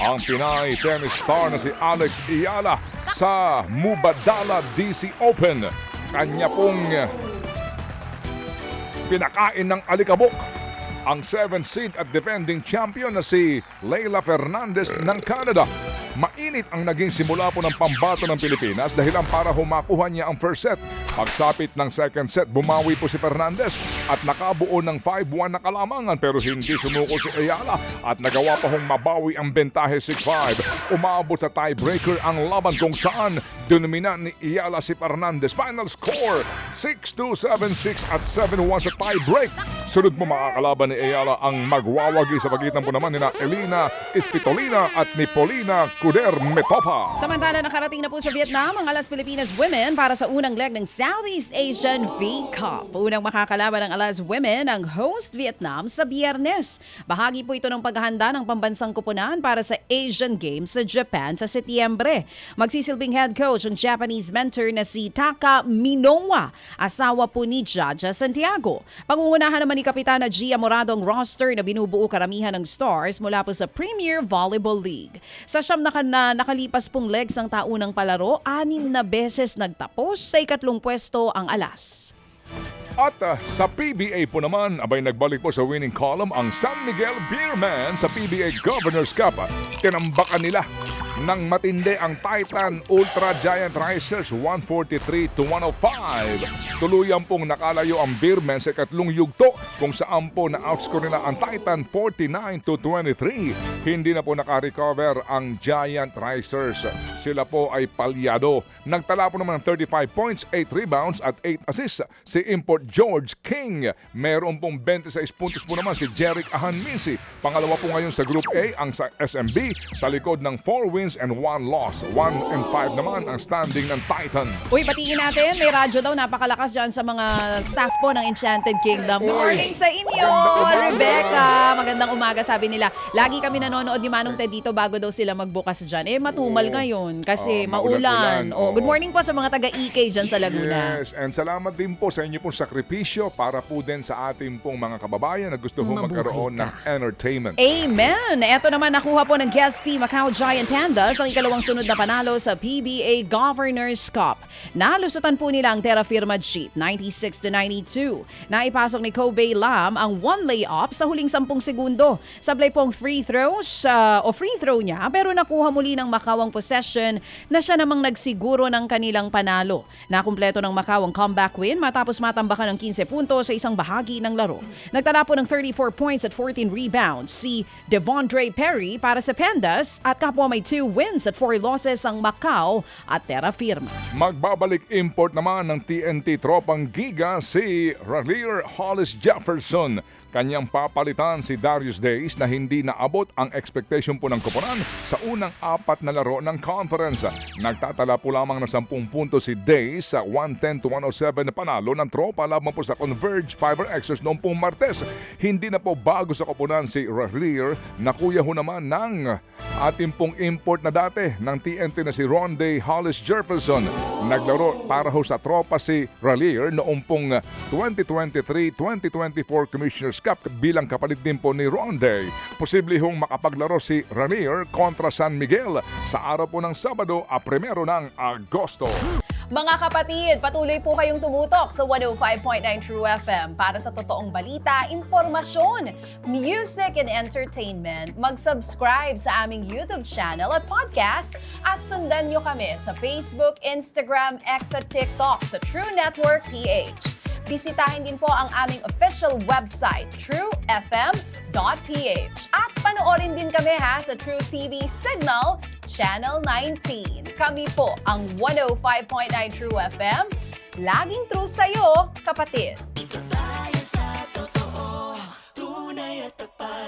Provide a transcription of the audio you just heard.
ang Pinay tennis star na si Alex Ayala sa Mubadala DC Open. Kanya pong pinakain ng alikabok ang 7th seed at defending champion na si Leila Fernandez ng Canada. Mainit ang naging simula po ng pambato ng Pilipinas dahilan para humakuha niya ang first set. Pagsapit ng second set, bumawi po si Fernandez at nakabuo ng 5-1 na kalamangan pero hindi sumuko si Ayala at nagawa pa hong mabawi ang bentahe 6-5. Umabot sa tiebreaker ang laban kung saan dinomina ni Ayala si Fernandez. Final score 6-2, 7-6 at 7-1 sa tiebreak. Sunod mo makakalaban ni Ayala ang magwawagi sa pagitan po naman nina Elina Espitolina at ni Polina Kuder Metofa. Samantala, nakarating na po sa Vietnam ang Alas Pilipinas Women para sa unang leg ng Southeast Asian V Cup. Unang makakalaban ng Alas Women ang host Vietnam sa Biyernes. Bahagi po ito ng paghahanda ng pambansang kupunan para sa Asian Games sa Japan sa Setyembre. Magsisilbing head coach ang Japanese mentor na si Taka Minowa, asawa po ni Jaja Santiago. Pangungunahan naman ni Kapitana Gia Morado ang roster na binubuo karamihan ng stars mula po sa Premier Volleyball League. Sa siyam na nakalipas pong legs ng taunang palaro, 6 na beses nagtapos sa ikatlong pwesto ang Alas. At sa PBA po naman, abay nagbalik po sa winning column ang San Miguel Beermen sa PBA Governors Cup. Tinambakan nila ng matindi ang Titan Ultra Giant Risers 143-105. Tuluyan pong nakalayo ang Beermen sa ikatlong yugto kung saan po na-outscore nila ang Titan 49-23. Hindi na po nakarecover ang Giant Risers. Sila po ay palyado. Nagtala po naman ng 35 points, 8 rebounds at 8 assists si Import George King. Meron pong 26 puntos po naman si Jeric Ahanmisi. Pangalawa po ngayon sa Group A ang sa SMB sa likod ng 4 wins and 1 loss. 1-5 naman ang standing ng Titan. Uy, batiin natin. May radyo daw napakalakas dyan sa mga staff po ng Enchanted Kingdom. Good morning sa inyo, Rebecca. Magandang umaga, sabi nila. Lagi kami nanonood ni Manong Ted dito bago daw sila magbukas dyan. Matumal ngayon kasi maulan. Good morning po sa mga taga-EK dyan sa Laguna. Yes, and salamat din po sa inyo pong sakripisyo para po din sa ating pong mga kababayan na gusto pong magkaroon ng entertainment. Amen! Eto naman nakuha po ng guest team Macau Giant Pandas ang ikalawang sunod na panalo sa PBA Governors Cup. Nalusutan po nila ang Terra Firma Jeep 96-92. Naipasok ni Kobe Lam ang 1 layup sa huling 10 segundo. Sablay pong free throw niya pero nakuha muli ng Macau ang possession na siya namang nagsiguro ng kanilang panalo. Nakumpleto ng Macau ang comeback win matapos matambakan ng 15 puntos sa isang bahagi ng laro. Nagtala po ng 34 points at 14 rebounds si Devondre Perry para sa Pandas at kapwa may 2 wins at 4 losses ang Macau at Terra Firma. Magbabalik import naman ng TNT Tropang Giga si Raleigh Hollis Jefferson. Kanyang papalitan si Darius Days na hindi naabot ang expectation po ng koponan sa unang 4 na laro ng conference. Nagtatala po lamang ng 10 puntos si Days sa 110-107 na panalo ng tropa laban po sa Converge Fiber Xers noong pong Martes. Hindi na po bago sa koponan si Raleigh na kuya ho naman ng ating pong import na dati ng TNT na si Ronde Hollis Jefferson. Naglaro para ho sa tropa si Raleigh noong pong 2023-2024 Commissioners Cup bilang kapalit din po ni Ronde. Posible hong makapaglaro si Raleigh kontra San Miguel sa araw po ng Sabado, 1 ng Agosto. Mga kapatid, patuloy po kayong tumutok sa 105.9 True FM para sa totoong balita, impormasyon, music and entertainment. Mag-subscribe sa aming YouTube channel at podcast at sundan nyo kami sa Facebook, Instagram, X at TikTok sa True Network PH. Bisitahin din po ang aming official website, truefm.ph. At panoorin din kami sa True TV Signal, Channel 19. Kami po ang 105.9 True FM. Laging true sa'yo, kapatid. Ito tayo sa totoo, tunay at tapat.